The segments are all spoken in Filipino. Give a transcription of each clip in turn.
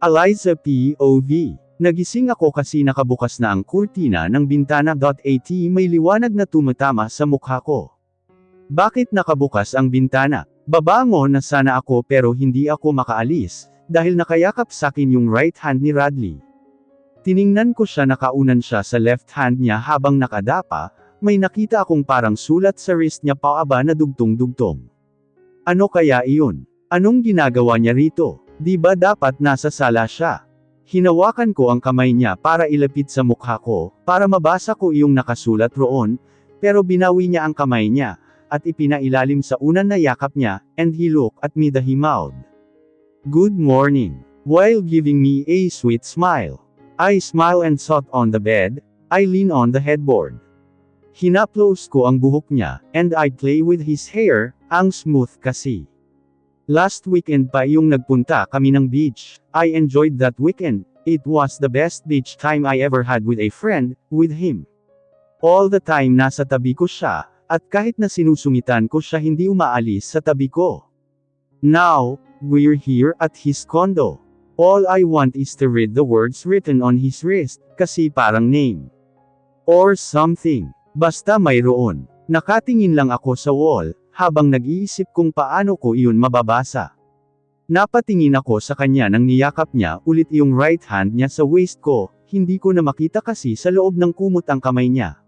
Eliza POV. Nagising ako kasi nakabukas na ang kurtina ng bintana.at may liwanag na tumatama sa mukha ko. Bakit nakabukas ang bintana? Babangon na sana ako pero hindi ako makaalis, dahil nakayakap sakin yung right hand ni Radley. Tiningnan ko siya, nakaunan siya sa left hand niya habang nakadapa, may nakita akong parang sulat sa wrist niya paaba na dugtong-dugtong. Ano kaya iyon? Anong ginagawa niya rito? Di ba dapat nasa sala siya? Hinawakan ko ang kamay niya para ilapit sa mukha ko, para mabasa ko iyong nakasulat roon, pero binawi niya ang kamay niya, at ipinailalim sa unan na yakap niya, and he looked at me he mowed. Good morning. While giving me a sweet smile. I smile and sat on the bed, I lean on the headboard. Hinaplos ko ang buhok niya, and I play with his hair, ang smooth kasi. Last weekend pa yung nagpunta kami ng beach. I enjoyed that weekend. It was the best beach time I ever had with a friend, with him. All the time nasa tabi ko siya, at kahit na sinusungitan ko siya hindi umaalis sa tabi ko. Now, we're here at his condo. All I want is to read the words written on his wrist, kasi parang name. Or something. Basta mayroon. Nakatingin lang ako sa wall, habang nag-iisip kung paano ko iyon mababasa. Napatingin ako sa kanya nang niyakap niya ulit yung right hand niya sa waist ko, hindi ko na makita kasi sa loob ng kumot ang kamay niya.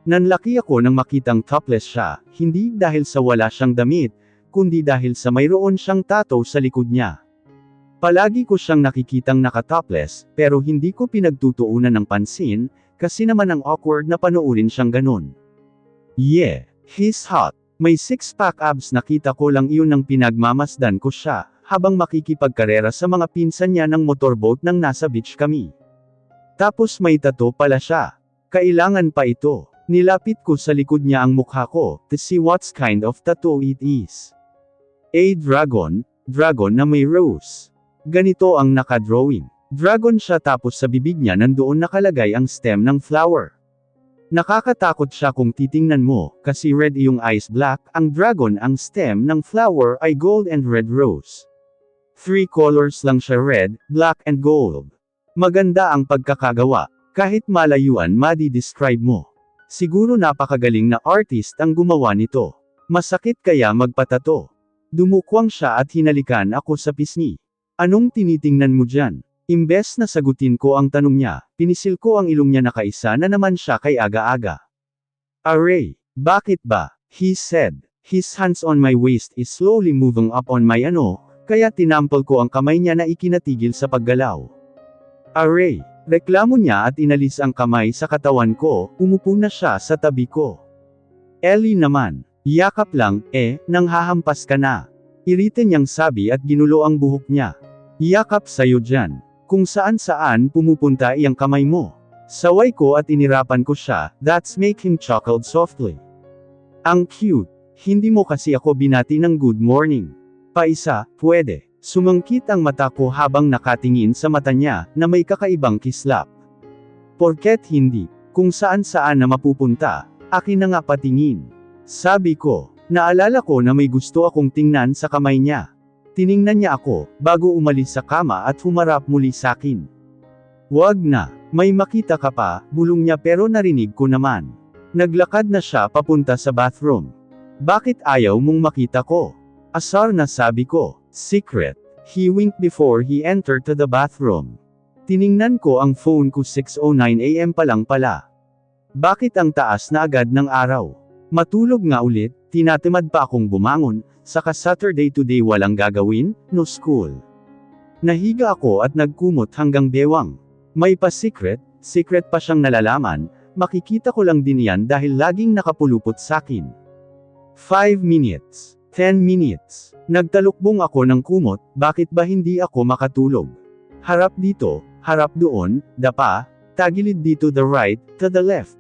Nanlaki ako nang makitang topless siya, hindi dahil sa wala siyang damit, kundi dahil sa mayroon siyang tattoo sa likod niya. Palagi ko siyang nakikitang nakatopless, pero hindi ko pinagtutuunan ng pansin, kasi naman ang awkward na panoorin siyang ganun. Yeah, he's hot. May six-pack abs, nakita ko lang iyon nang pinagmamasdan ko siya, habang makikipagkarera sa mga pinsan niya ng motorboat nang nasa beach kami. Tapos may tattoo pala siya. Kailangan pa ito. Nilapit ko sa likod niya ang mukha ko, to see what kind of tattoo it is. A dragon na may rose. Ganito ang nakadrawing. Dragon siya tapos sa bibig niya nandoon nakalagay ang stem ng flower. Nakakatakot siya kung titingnan mo, kasi red iyong eyes, black, ang dragon, ang stem ng flower ay gold and red rose. 3 colors lang siya, red, black and gold. Maganda ang pagkakagawa. Kahit malayuan madi-describe mo. Siguro napakagaling na artist ang gumawa nito. Masakit kaya magpatato. Dumukwang siya at hinalikan ako sa pisngi. Anong tinitingnan mo dyan? Imbes na sagutin ko ang tanong niya, pinisil ko ang ilong niya, nakaisa na naman siya kay aga-aga. Aray, bakit ba? He said. His hands on my waist is slowly moving up on my kaya tinampal ko ang kamay niya na ikinatigil sa paggalaw. Aray, reklamo niya at inalis ang kamay sa katawan ko, umupo na siya sa tabi ko. Ellie naman, yakap lang, nang hahampas ka na. Irita niyang sabi at ginulo ang buhok niya. Yakap sa'yo dyan. Kung saan-saan pumupunta iyang kamay mo. Saway ko at inirapan ko siya, that's make him chuckled softly. Ang cute. Hindi mo kasi ako binati ng good morning. Paisa, pwede. Sumangkit ang mata ko habang nakatingin sa mata niya, na may kakaibang kislap. Porket hindi, kung saan-saan na mapupunta, akin na nga patingin. Sabi ko, naalala ko na may gusto akong tingnan sa kamay niya. Tiningnan niya ako, bago umalis sa kama at humarap muli sakin. Wag na, may makita ka pa, bulong niya pero narinig ko naman. Naglakad na siya papunta sa bathroom. Bakit ayaw mong makita ko? Asar na, sabi ko. Secret. He winked before he entered to the bathroom. Tiningnan ko ang phone ko, 6:09 AM pa lang pala. Bakit ang taas na agad ng araw? Matulog nga ulit, tinatamad pa akong bumangon, saka Saturday today walang gagawin, no school. Nahiga ako at nagkumot hanggang bewang. May pa-secret pa siyang nalalaman, makikita ko lang din yan dahil laging nakapulupot sakin. 5 minutes. 10 minutes. Nagtalukbong ako ng kumot, bakit ba hindi ako makatulog? Harap dito, harap doon, dapa, tagilid dito, the right, to the left.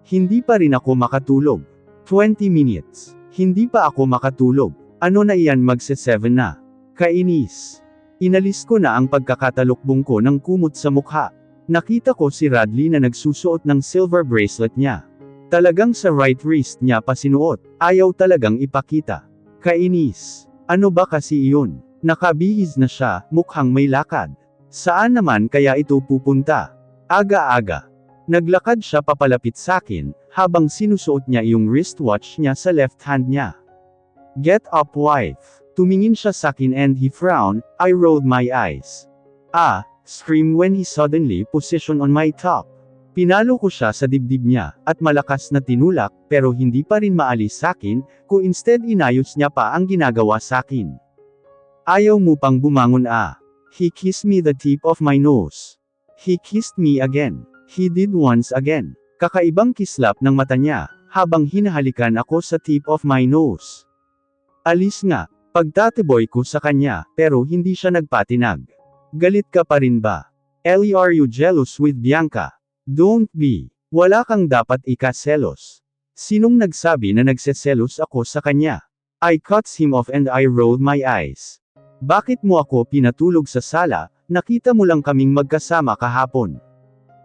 Hindi pa rin ako makatulog. 20 minutes. Hindi pa ako makatulog. Ano na iyan, magse-7 na. Kainis. Inalis ko na ang pagkakatalukbong ko ng kumot sa mukha. Nakita ko si Radley na nagsusuot ng silver bracelet niya. Talagang sa right wrist niya pa sinuot. Ayaw talagang ipakita. Kainis. Ano ba kasi iyon? Nakabihis na siya, mukhang may lakad. Saan naman kaya ito pupunta? Aga-aga. Naglakad siya papalapit sakin, habang sinusuot niya yung wristwatch niya sa left hand niya. Get up, wife. Tumingin siya sakin and he frowned. I rolled my eyes. Ah, screamed when he suddenly positioned on my top. Pinalo ko siya sa dibdib niya, at malakas na tinulak, pero hindi pa rin maalis sakin, kung instead inayos niya pa ang ginagawa sakin. Ayaw mo pang bumangon ah. He kissed me the tip of my nose. He kissed me again. He did once again. Kakaibang kislap ng mata niya, habang hinahalikan ako sa tip of my nose. Alis nga, pagtatiboy ko sa kanya, pero hindi siya nagpatinag. Galit ka pa rin ba? Ellie, are you jealous with Bianca? Don't be. Wala kang dapat ikaselos. Sinong nagsabi na nagseselos ako sa kanya? I cut him off and I rolled my eyes. Bakit mo ako pinatulog sa sala? Nakita mo lang kaming magkasama kahapon.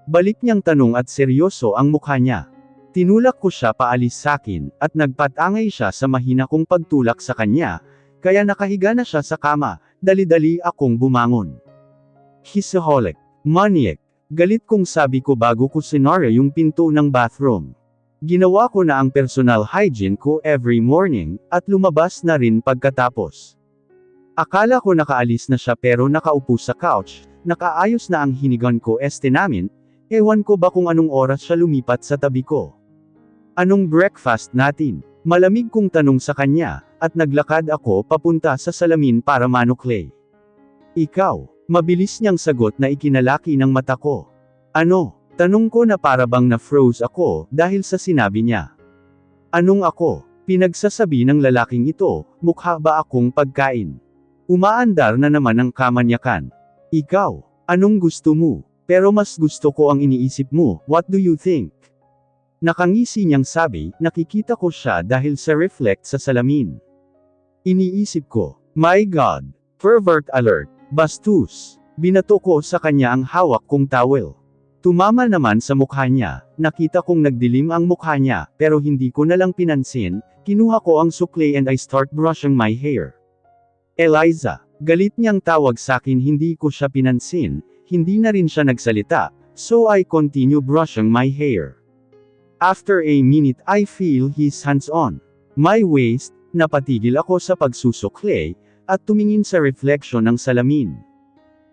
Balik niyang tanong at seryoso ang mukha niya. Tinulak ko siya paalis sakin, at nagpatangay siya sa mahina kong pagtulak sa kanya, kaya nakahiga na siya sa kama, dali-dali akong bumangon. Hisaholic. Maniac. Galit kong sabi ko bago ko sinara yung pinto ng bathroom. Ginawa ko na ang personal hygiene ko every morning, at lumabas na rin pagkatapos. Akala ko nakaalis na siya pero nakaupo sa couch, nakaayos na ang hinigan ko namin, ewan ko ba kung anong oras siya lumipat sa tabi ko. Anong breakfast natin? Malamig kong tanong sa kanya, at naglakad ako papunta sa salamin para manukle. Ikaw, mabilis niyang sagot na ikinalaki ng mata ko. Ano? Tanong ko na para bang na-froze ako dahil sa sinabi niya. Anong ako? Pinagsasabi ng lalaking ito, mukha ba akong pagkain? Umaandar na naman ang kamanyakan. Ikaw, anong gusto mo? Pero mas gusto ko ang iniisip mo, what do you think? Nakangisi niyang sabi, nakikita ko siya dahil sa reflect sa salamin. Iniisip ko, my God, pervert alert, bastos. Binato ko sa kanya ang hawak kong towel. Tumama naman sa mukha niya, nakita kong nagdilim ang mukha niya, pero hindi ko na lang pinansin, kinuha ko ang sukle and I start brushing my hair. Eliza, galit niyang tawag sakin, hindi ko siya pinansin, hindi na rin siya nagsalita, so I continue brushing my hair. After a minute I feel his hands on my waist, napatigil ako sa pagsusukle, at tumingin sa reflection ng salamin.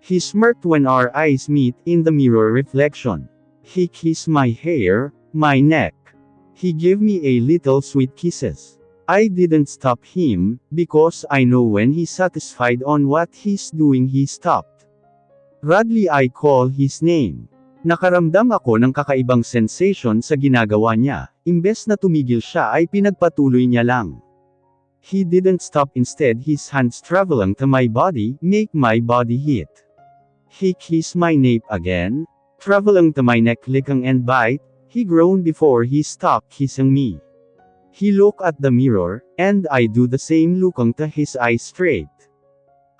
He smirked when our eyes meet in the mirror reflection. He kissed my hair, my neck. He gave me a little sweet kisses. I didn't stop him, because I know when he's satisfied on what he's doing he stopped. Radley, I call his name. Nakaramdam ako ng kakaibang sensation sa ginagawa niya, imbes na tumigil siya ay pinagpatuloy niya lang. He didn't stop, instead his hands traveling to my body, make my body hit. He kissed my nape again, traveling to my neck, licking and bite, he groaned before he stopped kissing me. He looked at the mirror, and I do the same, looking to his eyes straight.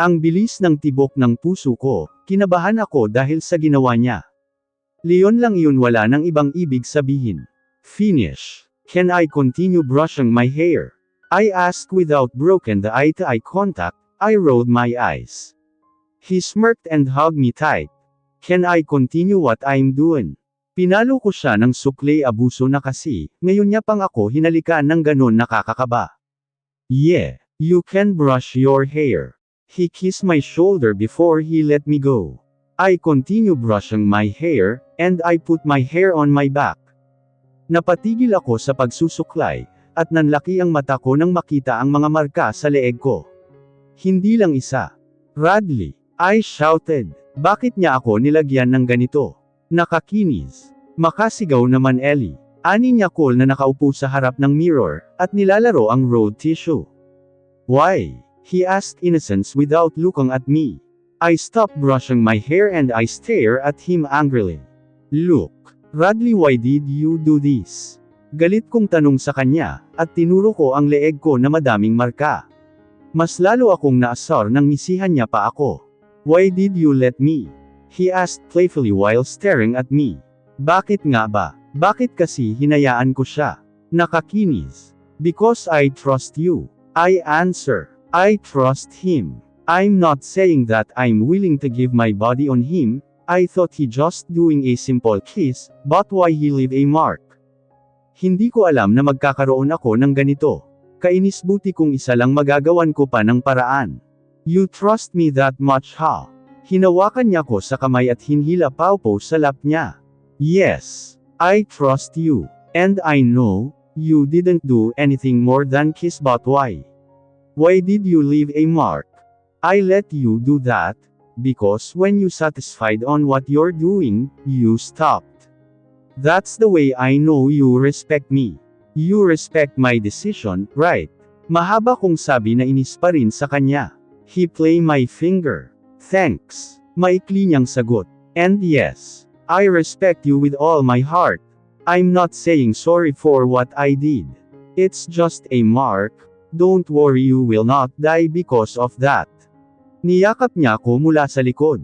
Ang bilis ng tibok ng puso ko, kinabahan ako dahil sa ginawa niya. Leon lang yun, wala nang ibang ibig sabihin. Finish. Can I continue brushing my hair? I asked without broken the eye-to-eye contact. I rolled my eyes. He smirked and hugged me tight. Can I continue what I'm doing? Pinalo ko siya ng sukle, abuso na kasi, ngayon niya pang ako hinalikan ng ganon, nakakakaba. Yeah, you can brush your hair. He kissed my shoulder before he let me go. I continue brushing my hair, and I put my hair on my back. Napatigil ako sa pagsusuklay, at nanlaki ang mata ko nang makita ang mga marka sa leeg ko. Hindi lang isa. Radley, I shouted, bakit niya ako nilagyan ng ganito? Nakakinis. Makasigaw naman Ellie. Ani niya cool na nakaupo sa harap ng mirror, at nilalaro ang road tissue. Why? He asked innocence without looking at me. I stopped brushing my hair and I stare at him angrily. Look, Radley, why did you do this? Galit kong tanong sa kanya, at tinuro ko ang leeg ko na madaming marka. Mas lalo akong naasar nang misihan niya pa ako. Why did you let me? He asked playfully while staring at me. Bakit nga ba? Bakit kasi hinayaan ko siya? Nakakinis. Because I trust you. I answer. I trust him. I'm not saying that I'm willing to give my body on him, I thought he just doing a simple kiss, but why he leave a mark? Hindi ko alam na magkakaroon ako ng ganito. Kainis buti kung isa lang magagawan ko pa ng paraan. You trust me that much ha? Hinawakan niya ko sa kamay at hinhila paupo sa lap niya. Yes, I trust you. And I know, you didn't do anything more than kiss but why? Why did you leave a mark? I let you do that, because when you satisfied on what you're doing, you stopped. That's the way I know you respect me. You respect my decision, right? Mahaba kong sabi na inis pa rin sa kanya. He play my finger. Thanks. Maikli niyang sagot. And yes, I respect you with all my heart. I'm not saying sorry for what I did. It's just a mark. Don't worry, you will not die because of that. Niyakap niya ako mula sa likod.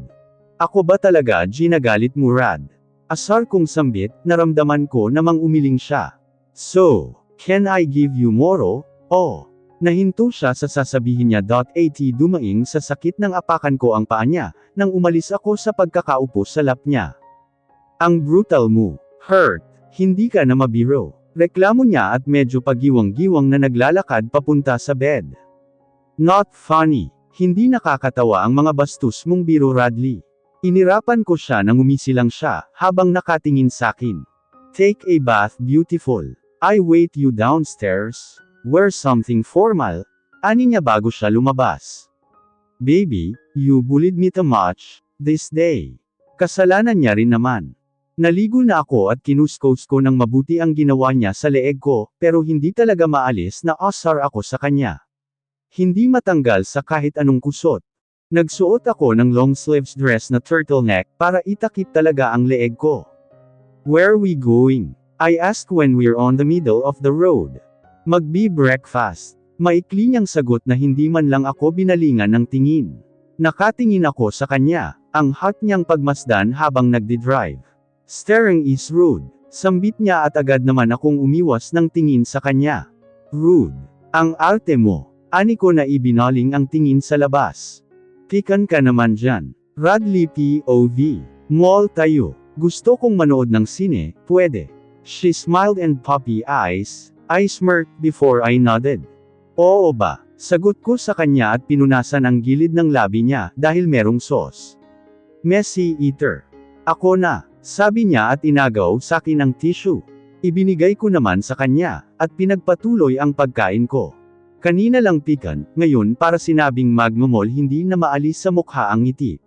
Ako ba talaga ginagalit mo, Rad? Asar kong sambit, naramdaman ko namang umiling siya. So, can I give you more? Oh. Nahinto siya sa sasabihin niya. At dumaing sa sakit ng apakan ko ang paa niya, nang umalis ako sa pagkakaupo sa lap niya. Ang brutal mo. Hurt. Hindi ka na mabiro. Reklamo niya at medyo pagiwang-giwang na naglalakad papunta sa bed. Not funny. Hindi nakakatawa ang mga bastos mong biro, Radley. Inirapan ko siya nang umisilang siya, habang nakatingin sakin. Take a bath, beautiful. I wait you downstairs. Wear something formal. Ani niya bago siya lumabas. Baby, you bullied me too much this day. Kasalanan niya rin naman. Naligo na ako at kinuskos ko ng mabuti ang ginawa niya sa leeg ko, pero hindi talaga maalis na asar ako sa kanya. Hindi matanggal sa kahit anong kusot. Nagsuot ako ng long sleeves dress na turtleneck para itakip talaga ang leeg ko. Where we going? I asked when we're on the middle of the road. Magbe breakfast. Maikli niyang sagot na hindi man lang ako binalingan ng tingin. Nakatingin ako sa kanya, ang hot niyang pagmasdan habang nagdi-drive. Staring is rude. Sambit niya at agad naman akong umiwas ng tingin sa kanya. Rude. Ang arte mo. Ani ko na ibinaling ang tingin sa labas. Pikan ka naman dyan. Radley POV. Mall tayo. Gusto kong manood ng sine, pwede. She smiled and puppy eyes. I smirked before I nodded. Oo ba? Sagot ko sa kanya at pinunasan ang gilid ng labi niya dahil merong sauce. Messy eater. Ako na, sabi niya at inagaw sa akin ang tissue. Ibinigay ko naman sa kanya, at pinagpatuloy ang pagkain ko. Kanina lang pikan, ngayon para sinabing magmamol hindi na maalis sa mukha ang ngiti.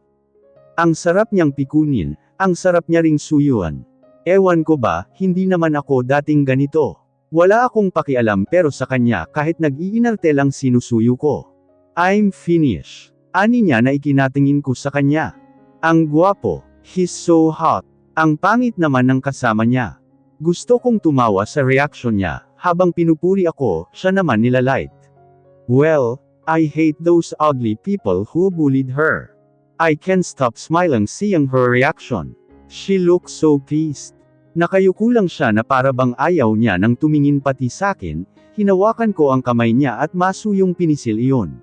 Ang sarap niyang pikunin, ang sarap niya ring suyuan. Ewan ko ba, hindi naman ako dating ganito. Wala akong pakialam pero sa kanya kahit nag-iinarte lang sinusuyo ko. I'm finished. Ani niya na ikinatingin ko sa kanya. Ang gwapo, he's so hot. Ang pangit naman ng kasama niya. Gusto kong tumawa sa reaksyon niya, habang pinupuri ako, siya naman nilalight. Well, I hate those ugly people who bullied her. I can't stop smiling seeing her reaction. She looks so pissed. Nakayuko lang siya na para bang ayaw niya nang tumingin pati sakin, hinawakan ko ang kamay niya at masuyong pinisil iyon.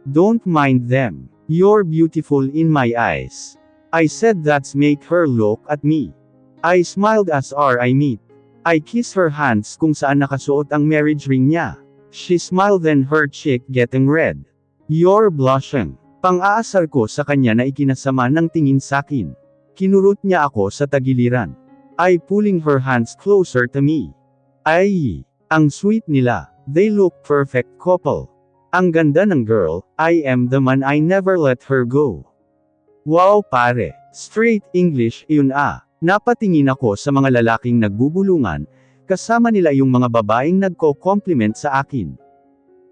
Don't mind them. You're beautiful in my eyes. I said that's make her look at me. I smiled as I meet. I kissed her hands kung saan nakasuot ang marriage ring niya. She smiled then her cheek getting red. You're blushing. Pang-aasar ko sa kanya na ikinasama ng tingin sakin. Kinurot niya ako sa tagiliran. I pulling her hands closer to me. Ay, ang sweet nila. They look perfect couple. Ang ganda ng girl, I am the man I never let her go. Wow pare, straight English yun ah. Napatingin ako sa mga lalaking nagbubulungan, kasama nila yung mga babaeng nagko-compliment sa akin.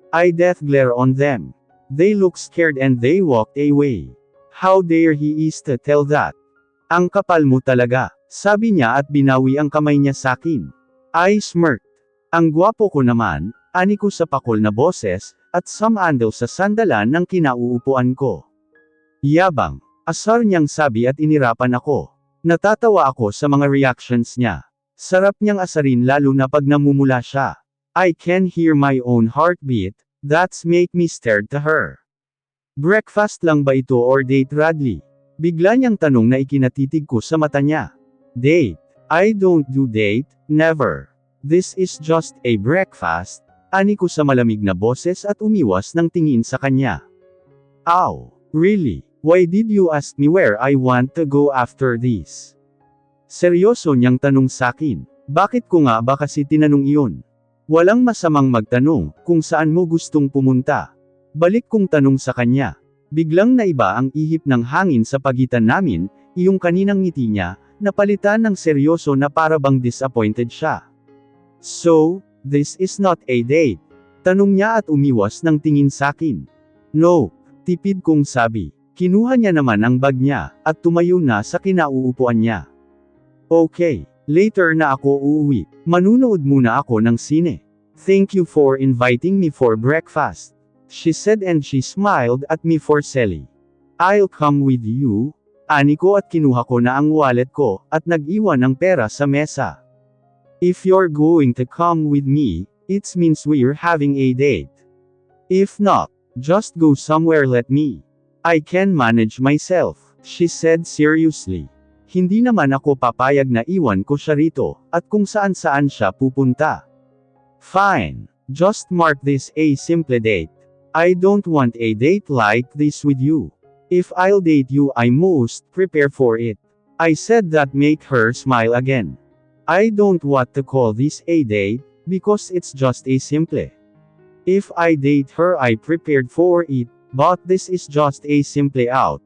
I death glare on them. They look scared and they walked away. How dare he is to tell that? Ang kapal mo talaga, sabi niya at binawi ang kamay niya sakin. I smirked. Ang gwapo ko naman, ani ko sa pakol na boses, at sumandal sa sandalan ng kinauupuan ko. Yabang, asar niyang sabi at inirapan ako. Natatawa ako sa mga reactions niya. Sarap niyang asarin lalo na pag namumula siya. I can hear my own heartbeat, that's make me scared to her. Breakfast lang ba ito or date, Radley? Bigla niyang tanong na ikinatitig ko sa mata niya. Date? I don't do date, never. This is just a breakfast, ani ko sa malamig na boses at umiwas ng tingin sa kanya. Ow, really? Why did you ask me where I want to go after this? Seryoso niyang tanong sakin. Bakit ko nga ba kasi tinanong iyon? Walang masamang magtanong kung saan mo gustong pumunta. Balik kong tanong sa kanya. Biglang naiba ang ihip ng hangin sa pagitan namin, iyong kaninang ngiti niya, napalitan ng seryoso na para bang disappointed siya. So, this is not a date? Tanong niya at umiwas ng tingin sakin. No, tipid kong sabi. Kinuha niya naman ang bag niya, at tumayo na sa kinauupuan niya. Okay, later na ako uuwi. Manunood muna ako ng sine. Thank you for inviting me for breakfast, she said and she smiled at me for silly. I'll come with you, ani ko at kinuha ko na ang wallet ko, at nag-iwan ng pera sa mesa. If you're going to come with me, it means we're having a date. If not, just go somewhere, let me. I can manage myself, she said seriously. Hindi naman ako papayag na iwan ko siya rito, at kung saan-saan siya pupunta. Fine. Just mark this a simple date. I don't want a date like this with you. If I'll date you, I must prepare for it. I said that make her smile again. I don't want to call this a date, because it's just a simple. If I date her, I prepared for it, but this is just a simple out.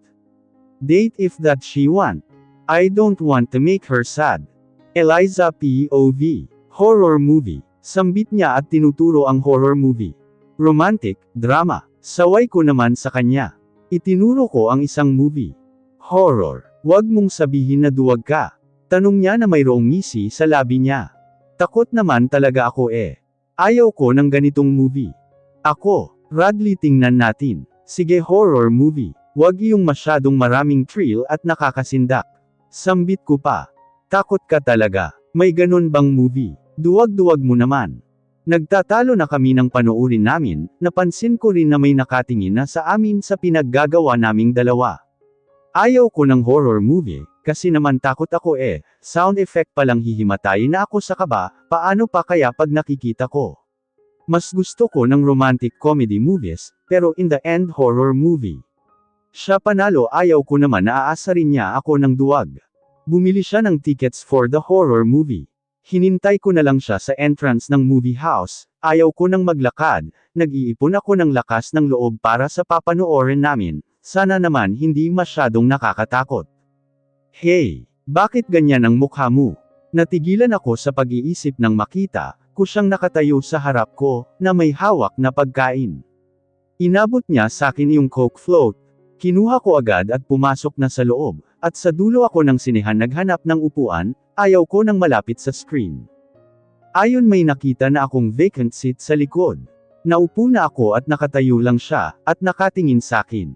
Date if that she want. I don't want to make her sad. Eliza POV. Horror movie. Sambit niya at tinuturo ang horror movie. Romantic, drama. Saway ko naman sa kanya. Itinuro ko ang isang movie. Horror. Wag mong sabihin na duwag ka. Tanong niya na mayroong ngisi sa labi niya. Takot naman talaga ako eh. Ayaw ko ng ganitong movie. Ako, Radley, tingnan natin. Sige, horror movie. Wag iyong masyadong maraming thrill at nakakasindak. Sambit ko pa. Takot ka talaga. May ganun bang movie? Duwag-duwag mo naman. Nagtatalo na kami ng panoorin namin, napansin ko rin na may nakatingin na sa amin sa pinaggagawa naming dalawa. Ayaw ko ng horror movie, kasi naman takot ako eh, sound effect palang hihimatayin na ako sa kaba, paano pa kaya pag nakikita ko? Mas gusto ko ng romantic comedy movies, pero in the end horror movie. Siya panalo, ayaw ko naman na aasarin niya ako ng duwag. Bumili siya ng tickets for the horror movie. Hinintay ko na lang siya sa entrance ng movie house, ayaw ko nang maglakad, nag-iipon ako ng lakas ng loob para sa papanoorin namin, sana naman hindi masyadong nakakatakot. Hey, bakit ganyan ang mukha mo? Natigilan ako sa pag-iisip nang makita ko siyang nakatayo sa harap ko, na may hawak na pagkain. Inabot niya sa akin yung Coke float. Kinuha ko agad at pumasok na sa loob, at sa dulo ako ng sinehan naghanap ng upuan, ayaw ko nang malapit sa screen. Ayon may nakita na akong vacant seat sa likod. Naupo na ako at nakatayo lang siya, at nakatingin sa akin.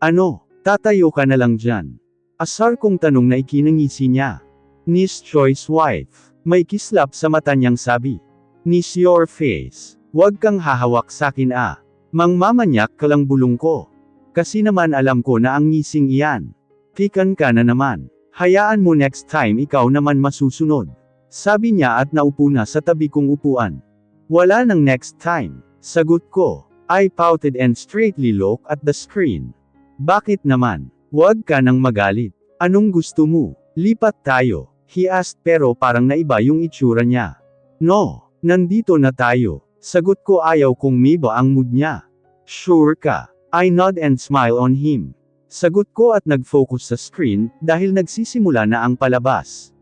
Ano, tatayo ka na lang dyan? Asar kong tanong na ikinangisi niya. Nice choice, wife. May kislap sa mata niyang sabi. Nice your face. Huwag kang hahawak sakin ah. Mangmamanyak ka lang bulong ko. Kasi naman alam ko na ang ngising iyan. Pikan ka na naman. Hayaan mo next time ikaw naman masusunod. Sabi niya at naupo na sa tabi kong upuan. Wala nang next time. Sagot ko. I pouted and straightly looked at the screen. Bakit naman? Huwag ka nang magalit. Anong gusto mo? Lipat tayo. He asked pero parang naiba yung itsura niya. No, nandito na tayo. Sagot ko ayaw kong miba ang mood niya. Sure ka? I nod and smile on him. Sagot ko at nag-focus sa screen, dahil nagsisimula na ang palabas.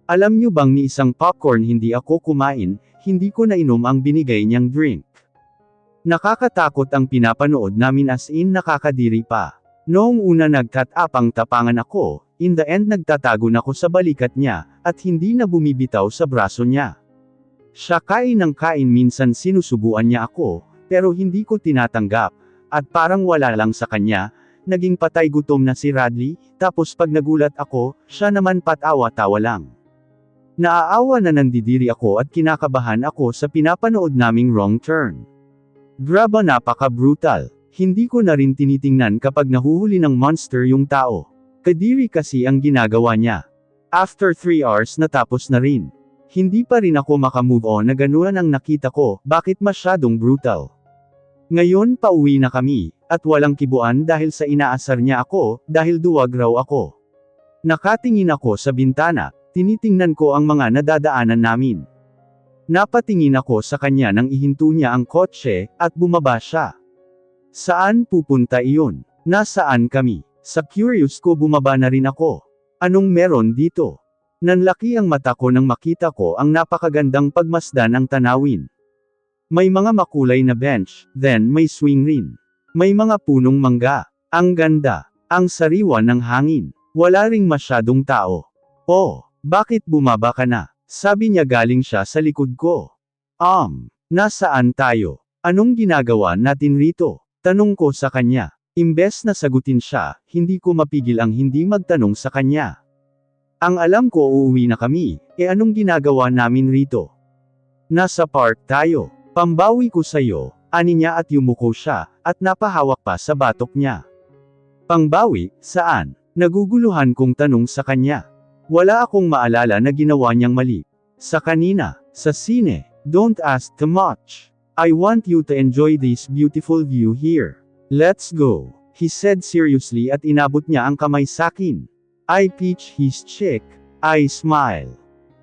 Alam niyo bang ni isang popcorn hindi ako kumain, hindi ko nainom ang binigay niyang drink. Nakakatakot ang pinapanood namin as in nakakadiri pa. Noong una nagtatapang-tapangan ako, in the end nagtatago na ako sa balikat niya, at hindi na bumibitaw sa braso niya. Siya kain ng kain minsan sinusubuan niya ako, pero hindi ko tinatanggap. At parang wala lang sa kanya, naging patay gutom na si Radley, tapos pag nagulat ako, siya naman patawa-tawa lang. Naaawa na nandidiri ako at kinakabahan ako sa pinapanood naming Wrong Turn. Graba napaka-brutal. Hindi ko na rin tinitingnan kapag nahuhuli ng monster yung tao. Kadiri kasi ang ginagawa niya. After 3 hours natapos na rin. Hindi pa rin ako makamove on na ganunan ang nakita ko, bakit masyadong brutal. Ngayon pauwi na kami, at walang kibuan dahil sa inaasar niya ako, dahil duwag raw ako. Nakatingin ako sa bintana, tinitingnan ko ang mga nadadaanan namin. Napatingin ako sa kanya nang ihinto niya ang kotse, at bumaba siya. Saan pupunta iyon? Nasaan kami? Sa curious ko bumaba na rin ako. Anong meron dito? Nanlaki ang mata ko nang makita ko ang napakagandang pagmasdan ng tanawin. May mga makulay na bench, then may swing rin. May mga punong mangga. Ang ganda. Ang sariwa ng hangin. Wala ring masyadong tao. Oh, bakit bumaba ka na? Sabi niya galing siya sa likod ko. Nasaan tayo? Anong ginagawa natin rito? Tanong ko sa kanya. Imbes na sagutin siya, hindi ko mapigil ang hindi magtanong sa kanya. Ang alam ko uuwi na kami, anong ginagawa namin rito? Nasa park tayo. Pambawi ko sa'yo, ani niya at yumuko siya, at napahawak pa sa batok niya. Pangbawi, saan? Naguguluhan kong tanong sa kanya. Wala akong maalala na ginawa niyang mali. Sa kanina, sa sine, don't ask too much. I want you to enjoy this beautiful view here. Let's go, he said seriously at inabot niya ang kamay sakin. I pinch his cheek. I smile.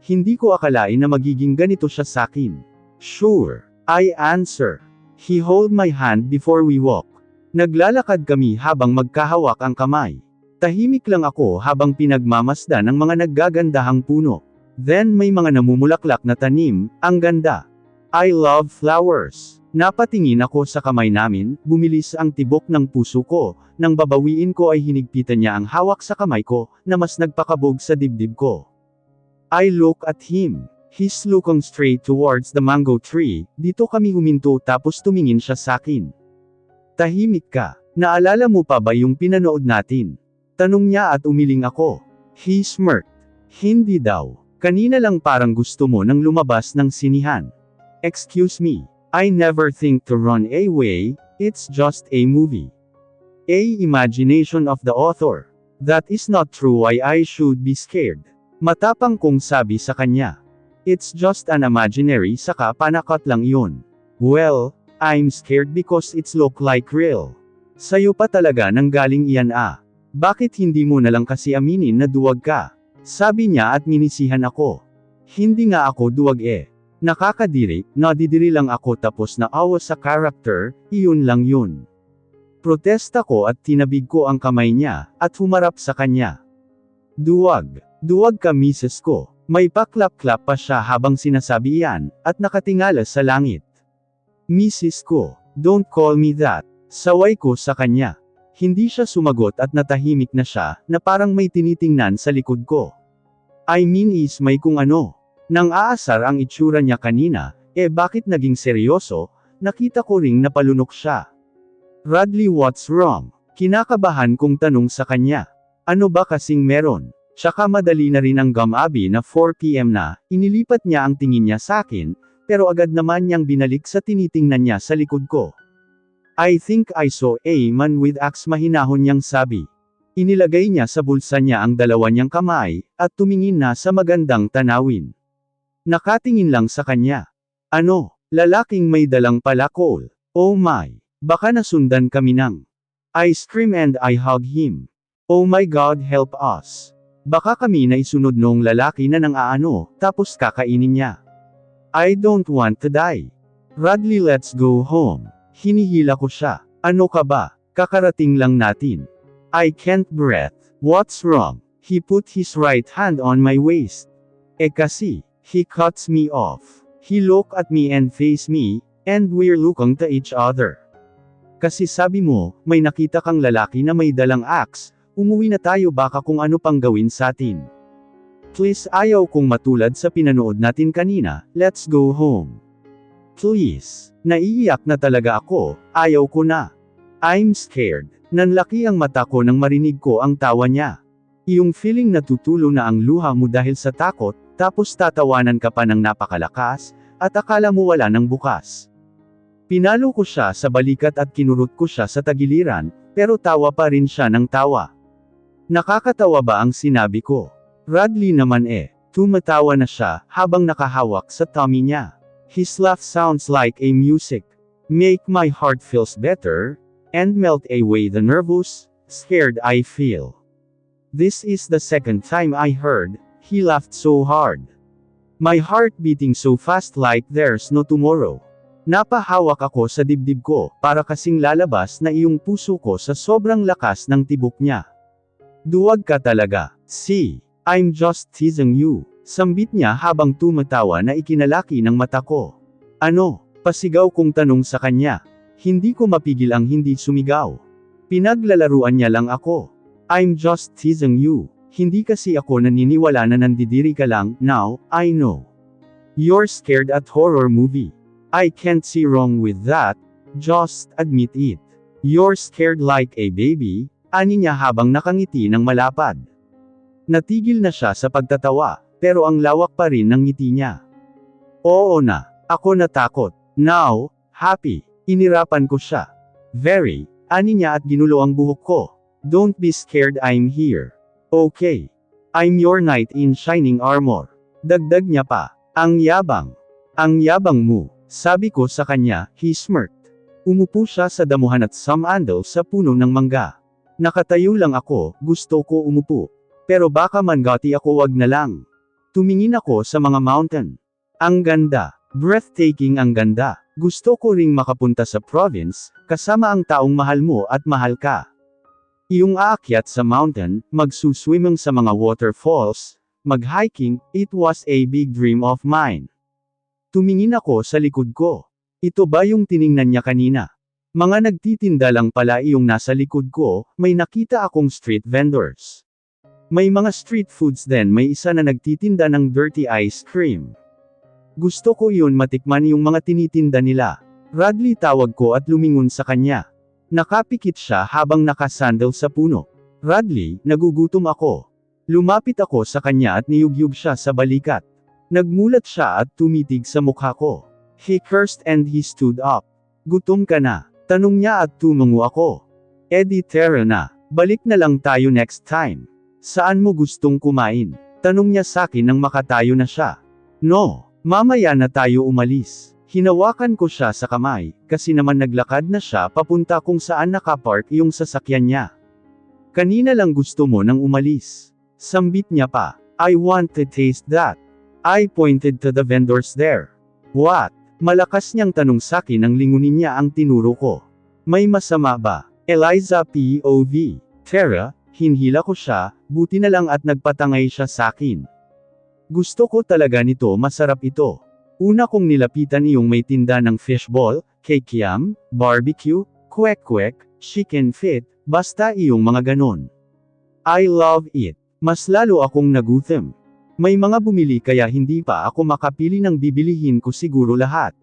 Hindi ko akalain na magiging ganito siya sakin. Sure, I answer. He hold my hand before we walk. Naglalakad kami habang magkahawak ang kamay. Tahimik lang ako habang pinagmamasdan ng mga naggagandahang puno. Then may mga namumulaklak na tanim, ang ganda. I love flowers. Napatingin ako sa kamay namin, bumilis ang tibok ng puso ko, nang babawiin ko ay hinigpitan niya ang hawak sa kamay ko, na mas nagpakabog sa dibdib ko. I look at him. He's looking straight towards the mango tree, dito kami huminto tapos tumingin siya sakin. Tahimik ka. Naalala mo pa ba yung pinanood natin? Tanong niya at umiling ako. He smirked. Hindi daw. Kanina lang parang gusto mo nang lumabas ng sinihan. Excuse me. I never think to run away, it's just a movie. A imagination of the author. That is not true why I should be scared. Matapang kong sabi sa kanya. It's just an imaginary saka panakot lang yun. Well, I'm scared because it's look like real. Sa'yo pa talaga nang galing iyan ah. Bakit hindi mo na lang kasi aminin na duwag ka? Sabi niya at nginisihan ako. Hindi nga ako duwag eh. Nakakadiri, nadidiri lang ako tapos naawa sa character, iyon lang yun. Protesta ko at tinabig ko ang kamay niya, at humarap sa kanya. Duwag. Duwag ka misis ko. May paklap-klap pa siya habang sinasabi iyan, at nakatingala sa langit. Misis ko, don't call me that. Saway ko sa kanya. Hindi siya sumagot at natahimik na siya, na parang may tinitingnan sa likod ko. I mean is may kung ano. Nang aasar ang itsura niya kanina, bakit naging seryoso? Nakita ko ring napalunok siya. Radley, what's wrong? Kinakabahan kong tanong sa kanya. Ano ba kasing meron? Tsaka madali na rin ang gamabi na 4 PM na, inilipat niya ang tingin niya sakin, pero agad naman niyang binalik sa tinitingnan niya sa likod ko. I think I saw a man with axe, mahinahon niyang sabi. Inilagay niya sa bulsa niya ang dalawa niyang kamay, at tumingin na sa magandang tanawin. Nakatingin lang sa kanya. Ano? Lalaking may dalang palakol. Oh my! Baka nasundan kami ng. I scream and I hug him. Oh my God, help us. Baka kami na isunod nung lalaki na nang aano, tapos kakainin niya. I don't want to die. Radley, let's go home. Hinihila ko siya. Ano ka ba? Kakarating lang natin. I can't breathe. What's wrong? He put his right hand on my waist. Kasi. He cuts me off. He look at me and face me, and we're looking to each other. Kasi sabi mo, may nakita kang lalaki na may dalang axe, umuwi na tayo baka kung ano pang gawin sa atin. Please, ayaw kong matulad sa pinanood natin kanina, let's go home. Please. Naiiyak na talaga ako, ayaw ko na. I'm scared. Nanlaki ang mata ko nang marinig ko ang tawa niya. Yung feeling na tutulo na ang luha mo dahil sa takot, tapos tatawanan ka pa ng napakalakas, at akala mo wala nang bukas. Pinalo ko siya sa balikat at kinurot ko siya sa tagiliran, pero tawa pa rin siya ng tawa. Nakakatawa ba ang sinabi ko? Radley naman tumatawa na siya, habang nakahawak sa tummy niya. His laugh sounds like a music. Make my heart feels better, and melt away the nervous, scared I feel. This is the second time I heard, he laughed so hard. My heart beating so fast like there's no tomorrow. Napahawak ako sa dibdib ko, para kasing lalabas na iyong puso ko sa sobrang lakas ng tibok niya. Duwag ka talaga. See, I'm just teasing you. Sambit niya habang tumatawa na ikinalaki ng mata ko. Ano? Pasigaw kong tanong sa kanya. Hindi ko mapigil ang hindi sumigaw. Pinaglalaruan niya lang ako. I'm just teasing you. Hindi kasi ako naniniwala na nandidiri ka lang. Now, I know. You're scared at horror movie. I can't see wrong with that. Just admit it. You're scared like a baby, ani niya habang nakangiti ng malapad. Natigil na siya sa pagtatawa, pero ang lawak pa rin ng ngiti niya. Oo na, ako natakot. Now, happy. Inirapan ko siya. Very, ani niya at ginulo ang buhok ko. Don't be scared, I'm here. Okay. I'm your knight in shining armor. Dagdag niya pa. Ang yabang. Ang yabang mo. Sabi ko sa kanya, he smirked. Umupo siya sa damuhan at sumandal sa puno ng mangga. Nakatayo lang ako, gusto ko umupo. Pero baka mangati ako, wag na lang. Tumingin ako sa mga mountain. Ang ganda. Breathtaking, ang ganda. Gusto ko ring makapunta sa province, kasama ang taong mahal mo at mahal ka. Iyong aakyat sa mountain, magsuswimming sa mga waterfalls, mag-hiking, it was a big dream of mine. Tumingin ako sa likod ko. Ito ba yung tiningnan niya kanina? Mga nagtitinda lang pala iyong nasa likod ko, may nakita akong street vendors. May mga street foods din, may isa na nagtitinda ng dirty ice cream. Gusto ko iyon matikman yung mga tinitinda nila. Radley tawag ko at lumingon sa kanya. Nakapikit siya habang nakasandal sa puno. Radley, nagugutom ako. Lumapit ako sa kanya at niyugyug siya sa balikat. Nagmulat siya at tumitig sa mukha ko. He cursed and he stood up. Gutom ka na? Tanong niya at tumango ako. Eddie, tara na. Balik na lang tayo next time. Saan mo gustong kumain? Tanong niya sakin nang makatayo na siya. No, mamaya na tayo umalis. Hinawakan ko siya sa kamay, kasi naman naglakad na siya papunta kung saan nakapark yung sasakyan niya. Kanina lang gusto mo nang umalis. Sambit niya pa. I want to taste that. I pointed to the vendors there. What? Malakas niyang tanong sakin nang lingunin niya ang tinuro ko. May masama ba? Eliza POV. Tara, hinhila ko siya, buti na lang at nagpatangay siya sakin. Gusto ko talaga nito, masarap ito. Una kong nilapitan iyong may tinda ng fishball, kikiam, barbecue, kwek-kwek, chicken feet, basta iyong mga ganon. I love it. Mas lalo akong nagutom. May mga bumili kaya hindi pa ako makapili ng bibilihin ko siguro lahat.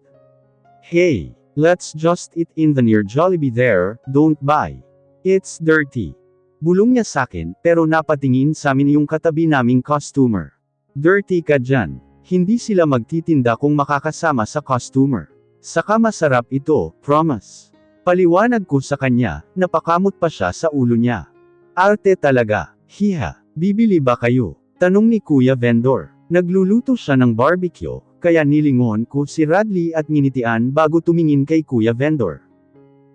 Hey, let's just eat in the near Jollibee there, don't buy. It's dirty. Bulong niya sakin, pero napatingin sa amin yung katabi naming customer. Dirty ka dyan. Hindi sila magtitinda kung makakasama sa customer. Saka masarap ito, promise. Paliwanag ko sa kanya, napakamot pa siya sa ulo niya. Arte talaga. Hiha, bibili ba kayo? Tanong ni Kuya Vendor. Nagluluto siya ng barbecue, kaya nilingon ko si Radley at nginitian bago tumingin kay Kuya Vendor.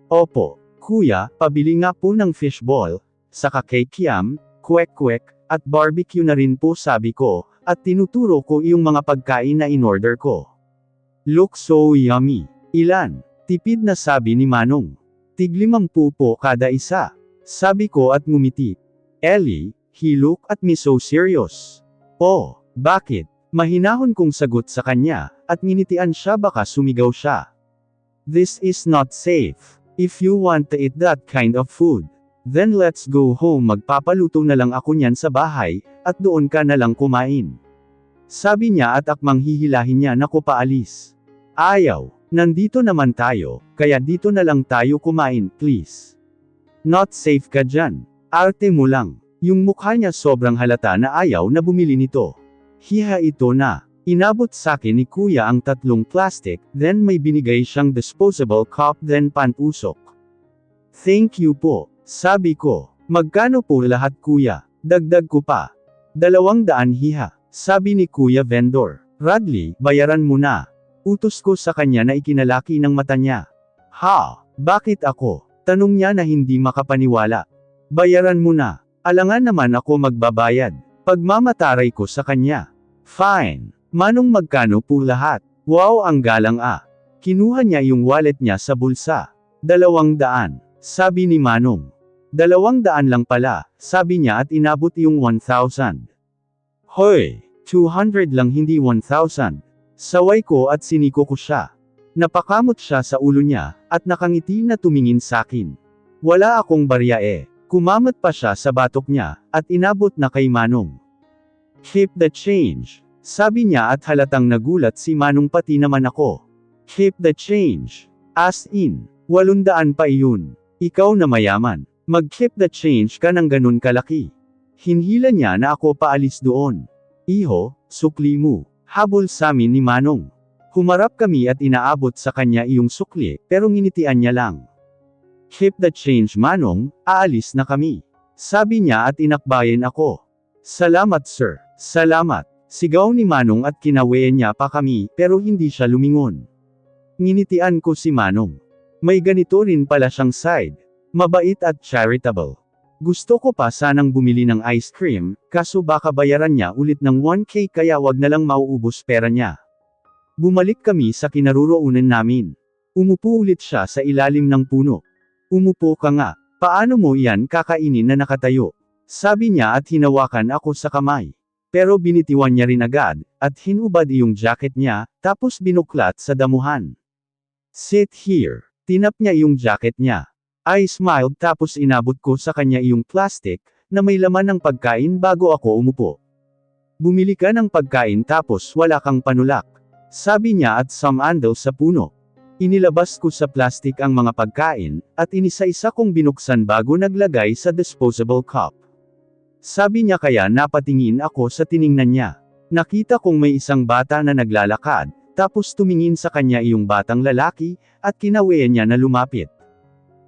Opo, Kuya, pabili nga po ng fishball, saka kikiam, kwek-kwek, at barbecue na rin po, sabi ko, at tinuturo ko yung mga pagkain na in-order ko. Look so yummy. Ilan? Tipid na sabi ni Manong. Tig-5 po kada isa. Sabi ko at ngumiti. Ellie, he looked at me so serious. Oh, bakit? Mahinahon kong sagot sa kanya, at nginitian siya baka sumigaw siya. This is not safe. If you want to eat that kind of food, then let's go home, magpapaluto na lang ako niyan sa bahay, at doon ka na lang kumain. Sabi niya at akmang hihilahin niya na ko paalis. Ayaw, nandito naman tayo, kaya dito na lang tayo kumain, please. Not safe ka dyan. Arte mo lang. Yung mukha niya sobrang halata na ayaw na bumili nito. Hiha, ito na. Inabot sakin ni kuya ang 3 plastic, then may binigay siyang disposable cup then pantusok. Thank you po, sabi ko. Magkano po lahat kuya? Dagdag ko pa. 200 hiha, sabi ni kuya vendor. Radley, bayaran mo na. Utos ko sa kanya na ikinalaki ng mata niya. Ha? Bakit ako? Tanong niya na hindi makapaniwala. Bayaran mo na. Alangan naman ako magbabayad. Pagmamataray ko sa kanya. Fine. Manong magkano po lahat? Wow, ang galang ah. Kinuha niya yung wallet niya sa bulsa. 200, sabi ni Manong. 200 lang pala, sabi niya at inabot yung 1,000. Hoy, 200 lang hindi 1,000. Saway ko at siniko ko siya. Napakamot siya sa ulo niya, at nakangiti na tumingin sakin. Wala akong barya eh. Kumamat pa siya sa batok niya, at inabot na kay Manong. Keep the change. Sabi niya at halatang nagulat si Manong pati naman ako. Keep the change. As in, 800 pa iyon. Ikaw na mayaman. Mag-keep the change ka ng ganun kalaki. Hinhila niya na ako paalis doon. Iho, sukli mo. Habol samin ni Manong. Humarap kami at inaabot sa kanya iyong sukli, pero nginitian niya lang. Keep the change Manong, aalis na kami. Sabi niya at inakbayan ako. Salamat sir. Salamat. Sigaw ni Manong at kinawayan niya pa kami, pero hindi siya lumingon. Nginitian ko si Manong. May ganito rin pala siyang side. Mabait at charitable. Gusto ko pa sanang bumili ng ice cream, kaso baka bayaran niya ulit ng 1K kaya wag na lang mauubos pera niya. Bumalik kami sa kinaroroonan namin. Umupo ulit siya sa ilalim ng puno. Umupo ka nga, paano mo yan kakainin na nakatayo? Sabi niya at hinawakan ako sa kamay. Pero binitiwan niya rin agad, at hinubad iyong jacket niya, tapos binuklat sa damuhan. Sit here. Tinap niya iyong jacket niya. I smiled tapos inabot ko sa kanya iyong plastic, na may laman ng pagkain bago ako umupo. Bumili ka ng pagkain tapos wala kang panulak. Sabi niya at sumandal sa puno. Inilabas ko sa plastic ang mga pagkain, at inisa-isa kong binuksan bago naglagay sa disposable cup. Sabi niya kaya napatingin ako sa tiningnan niya. Nakita kong may isang bata na naglalakad, tapos tumingin sa kanya iyong batang lalaki, at kinawayan niya na lumapit.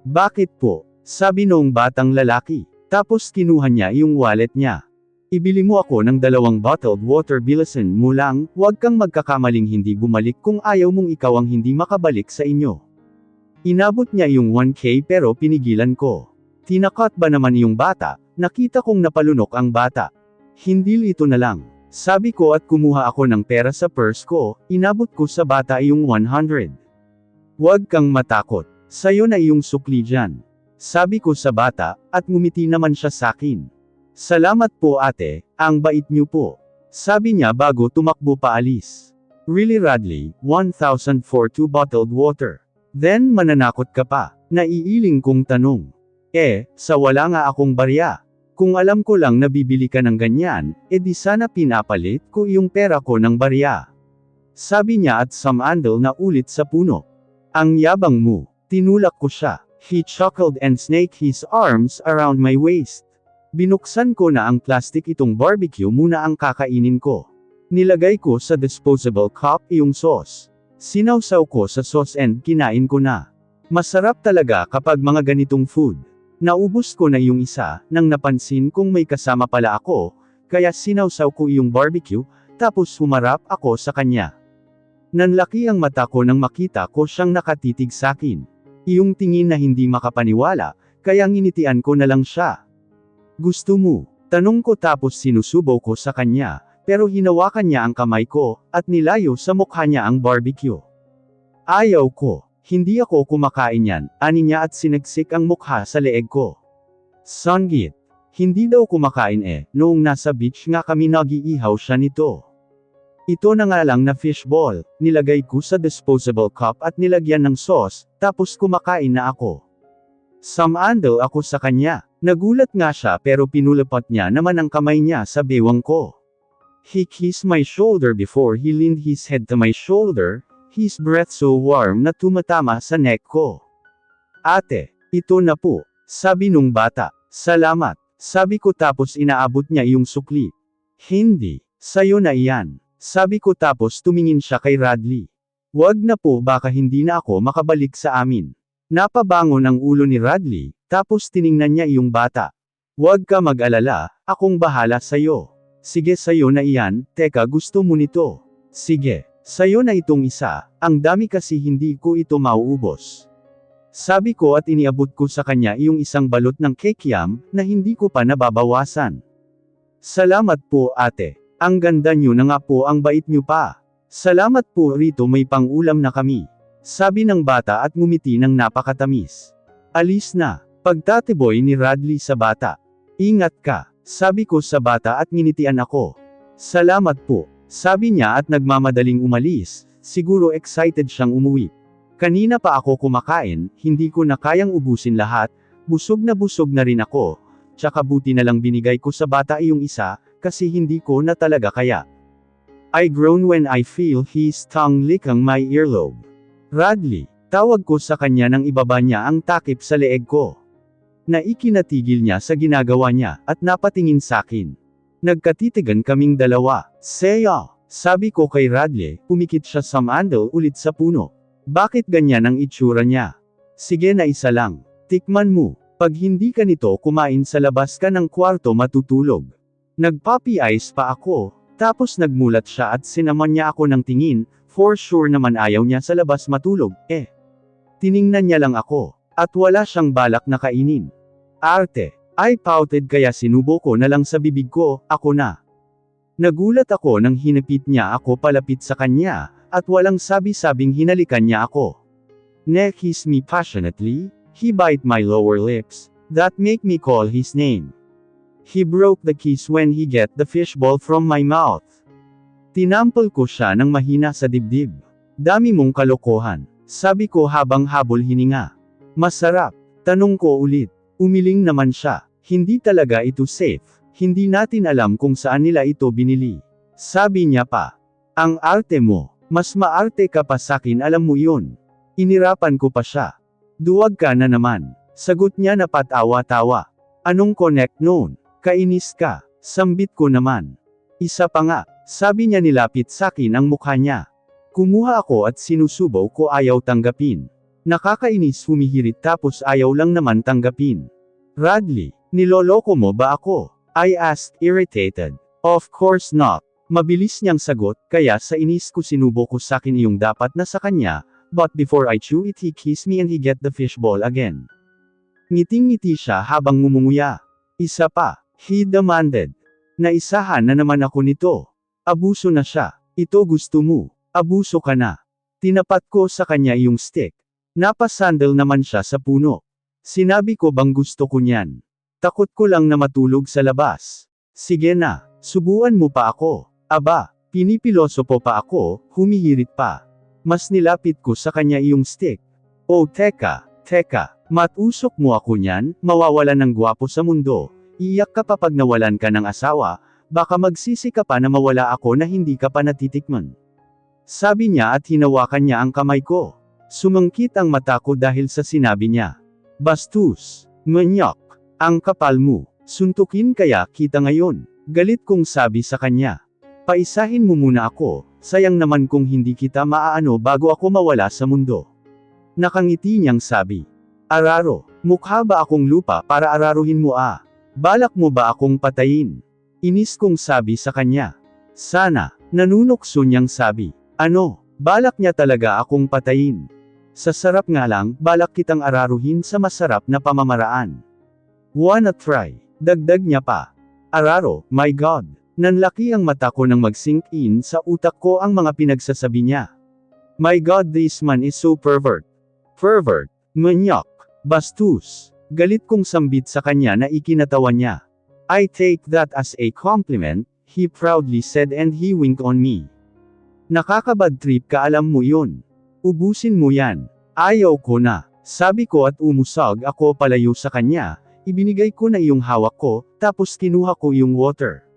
Bakit po? Sabi noong batang lalaki. Tapos kinuha niya iyong wallet niya. Ibili mo ako ng 2 bottled water bilisan mo lang, huwag kang magkakamaling hindi bumalik kung ayaw mong ikaw ang hindi makabalik sa inyo. Inabot niya yung 1K pero pinigilan ko. Tinakot ba naman yung bata? Nakita kong napalunok ang bata. Hindi ito na lang. Sabi ko at kumuha ako ng pera sa purse ko, inabot ko sa bata yung 100. Huwag kang matakot. Sayo na iyong sukli dyan. Sabi ko sa bata, at ngumiti naman siya sakin. Salamat po ate, ang bait niyo po. Sabi niya bago tumakbo paalis. Really Radley, 1,000 for 2 bottled water. Then mananakot ka pa. Naiiling kong tanong. Sa wala nga akong barya. Kung alam ko lang na bibili ka ng ganyan, di sana pinapalit ko yung pera ko ng barya. Sabi niya at sumandal na ulit sa puno. Ang yabang mo. Tinulak ko siya. He chuckled and snaked his arms around my waist. Binuksan ko na ang plastic itong barbecue muna ang kakainin ko. Nilagay ko sa disposable cup yung sauce. Sinawsaw ko sa sauce and kinain ko na. Masarap talaga kapag mga ganitong food. Naubos ko na yung isa, nang napansin kong may kasama pala ako, kaya sinawsaw ko yung barbecue, tapos humarap ako sa kanya. Nanlaki ang mata ko nang makita ko siyang nakatitig sakin. Iyong tingin na hindi makapaniwala, kaya nginitian ko na lang siya. Gusto mo? Tanong ko tapos sinusubo ko sa kanya, pero hinawakan niya ang kamay ko, at nilayo sa mukha niya ang barbecue. Ayaw ko. Hindi ako kumakain yan, ani niya at sinagsik ang mukha sa leeg ko. Songgit. Hindi daw kumakain noong nasa beach nga kami nag-iihaw siya nito. Ito na nga lang na fishball, nilagay ko sa disposable cup at nilagyan ng sauce, tapos kumakain na ako. Sumandal ako sa kanya. Nagulat nga siya pero pinulapat niya naman ang kamay niya sa bewang ko. He kissed my shoulder before he leaned his head to my shoulder, his breath so warm na tumatama sa neck ko. Ate, ito na po, sabi nung bata. Salamat, sabi ko tapos inaabot niya yung sukli. Hindi, sayo na iyan. Sabi ko tapos tumingin siya kay Radley. Wag na po baka hindi na ako makabalik sa amin. Napabangon ang ulo ni Radley, tapos tiningnan niya iyong bata. Wag ka mag-alala, akong bahala sa'yo. Sige sa'yo na iyan, teka gusto mo nito. Sige, sa'yo na itong isa, ang dami kasi hindi ko ito mauubos. Sabi ko at iniabot ko sa kanya iyong isang balot ng kikiam, na hindi ko pa nababawasan. Salamat po ate. Ang ganda nyo na nga po ang bait nyo pa. Salamat po rito may pang-ulam na kami. Sabi ng bata at ngumiti ng napakatamis. Alis na. Pagtatiboy ni Radley sa bata. Ingat ka. Sabi ko sa bata at nginitian ako. Salamat po. Sabi niya at nagmamadaling umalis, siguro excited siyang umuwi. Kanina pa ako kumakain, hindi ko na kayang ubusin lahat, busog na rin ako, tsaka buti na lang binigay ko sa bata iyong isa, kasi hindi ko na talaga kaya. I groan when I feel his tongue licking my earlobe. Radley, tawag ko sa kanya nang ibaba niya ang takip sa leeg ko. Naikinatigil niya sa ginagawa niya, at napatingin sakin. Nagkatitigan kaming dalawa. Seya, sabi ko kay Radley, pumikit siya sa mandal ulit sa puno. Bakit ganyan ang itsura niya? Sige na isa lang. Tikman mo. Pag hindi ka nito kumain sa labas ka ng kwarto matutulog. Nagpuppy eyes pa ako, tapos nagmulat siya at sinaman niya ako ng tingin, for sure naman ayaw niya sa labas matulog, Tiningnan niya lang ako, at wala siyang balak na kainin. Arte, I pouted kaya sinubo ko na lang sa bibig ko, ako na. Nagulat ako nang hinapit niya ako palapit sa kanya, at walang sabi-sabing hinalikan niya ako. Kiss me passionately, he bite my lower lips, that make me call his name. He broke the kiss when he get the fishball from my mouth. Tinampol ko siya ng mahina sa dibdib. Dami mong kalokohan, sabi ko habang habol hininga. Masarap, tanong ko ulit. Umiling naman siya. Hindi talaga ito safe. Hindi natin alam kung saan nila ito binili. Sabi niya pa. Ang arte mo. Mas maarte ka pa sakin alam mo yun. Inirapan ko pa siya. Duwag ka na naman. Sagot niya na patawa-tawa. Anong connect noon? Kainis ka. Sambit ko naman. Isa pa nga. Sabi niya nilapit sakin ang mukha niya. Kumuha ako at sinusubaw ko ayaw tanggapin. Nakakainis humihirit tapos ayaw lang naman tanggapin. Radley, niloloko mo ba ako? I asked irritated. Of course not. Mabilis niyang sagot, kaya sa inis ko sinubo ko sakin yung dapat na sa kanya, but before I chew it he kissed me and he get the fishball again. Ngiting-ngiti siya habang ngumunguya. Isa pa, he demanded. Naisahan na naman ako nito. Abuso na siya. Ito gusto mo. Abuso ka na. Tinapat ko sa kanya yung stick. Napasandal naman siya sa puno. Sinabi ko bang gusto ko niyan. Takot ko lang na matulog sa labas. Sige na, subuan mo pa ako. Aba, pinipilosopo pa ako, humihirit pa. Mas nilapit ko sa kanya yung stick. Oh teka, matusok mo ako niyan, mawawalan ng gwapo sa mundo. Iiyak ka pa pag nawalan ka ng asawa, baka magsisi ka pa na mawala ako na hindi ka pa natitikman. Sabi niya at hinawakan niya ang kamay ko. Sumangkit ang mata ko dahil sa sinabi niya. Bastos, manyak, ang kapal mo, suntukin kaya kita ngayon. Galit kong sabi sa kanya. Paisahin mo muna ako, sayang naman kung hindi kita maaano bago ako mawala sa mundo. Nakangiti niyang sabi. Araro, mukha ba akong lupa para araruhin mo ah? Balak mo ba akong patayin? Inis kong sabi sa kanya. Sana, nanunokso niyang sabi. Ano, balak niya talaga akong patayin. Sa sarap nga lang, balak kitang araruhin sa masarap na pamamaraan. Wanna try? Dagdag niya pa. Araro, my God. Nanlaki ang mata ko nang mag-sink in sa utak ko ang mga pinagsasabi niya. My God, this man is so pervert. Pervert, manyak, bastos. Galit kong sambit sa kanya na ikinatawa niya. I take that as a compliment, he proudly said and he winked on me. Nakakabad trip ka alam mo yun. Ubusin mo yan. Ayaw ko na. Sabi ko at umusag ako palayo sa kanya, ibinigay ko na yung hawak ko, tapos kinuha ko yung water.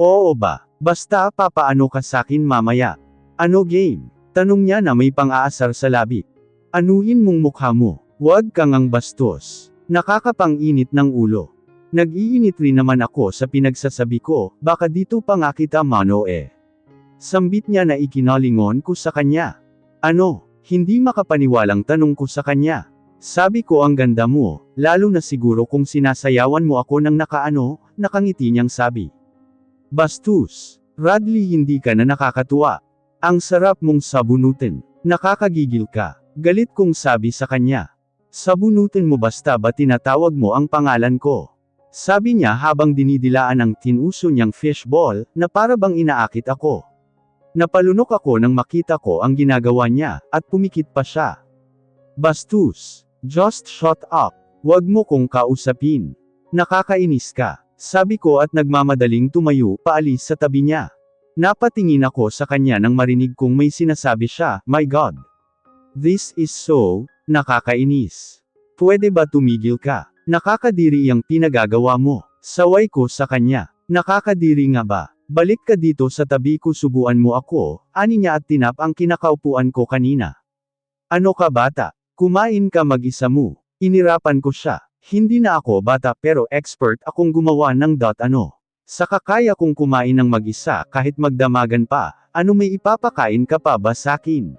Oo ba? Basta papaano ka sakin mamaya. Ano game? Tanong niya na may pang-aasar sa labi. Anuhin mong mukha mo. Huwag kang ang bastos. Nakakapang-init ng ulo. Nag-iinit rin naman ako sa pinagsasabi ko, baka dito pa nga kita mano eh. Sambit niya na ikinalingon ko sa kanya. Ano? Hindi makapaniwalang tanong ko sa kanya. Sabi ko ang ganda mo, lalo na siguro kung sinasayawan mo ako ng nakangiti niyang sabi. Bastos. Radley, hindi ka na nakakatuwa. Ang sarap mong sabunutin. Nakakagigil ka. Galit kong sabi sa kanya. Sabunutin mo basta ba tinatawag mo ang pangalan ko? Sabi niya habang dinidilaan ang tinuso niyang fishball, na para bang inaakit ako. Napalunok ako nang makita ko ang ginagawa niya, at pumikit pa siya. Bastos. Just shut up. Wag mo kong kausapin. Nakakainis ka. Sabi ko at nagmamadaling tumayo paalis sa tabi niya. Napatingin ako sa kanya nang marinig kong may sinasabi siya, My God. This is so nakakainis. Pwede ba tumigil ka? Nakakadiri ang pinagagawa mo. Saway ko sa kanya. Nakakadiri nga ba? Balik ka dito sa tabi ko, subuan mo ako, ani niya at tinap ang kinakaupuan ko kanina. Ano ka bata? Kumain ka mag-isa mo. Inirapan ko siya. Hindi na ako bata pero expert akong gumawa ng ano. Saka kaya kong kumain ng mag-isa kahit magdamagan pa, ano may ipapakain ka pa ba sakin?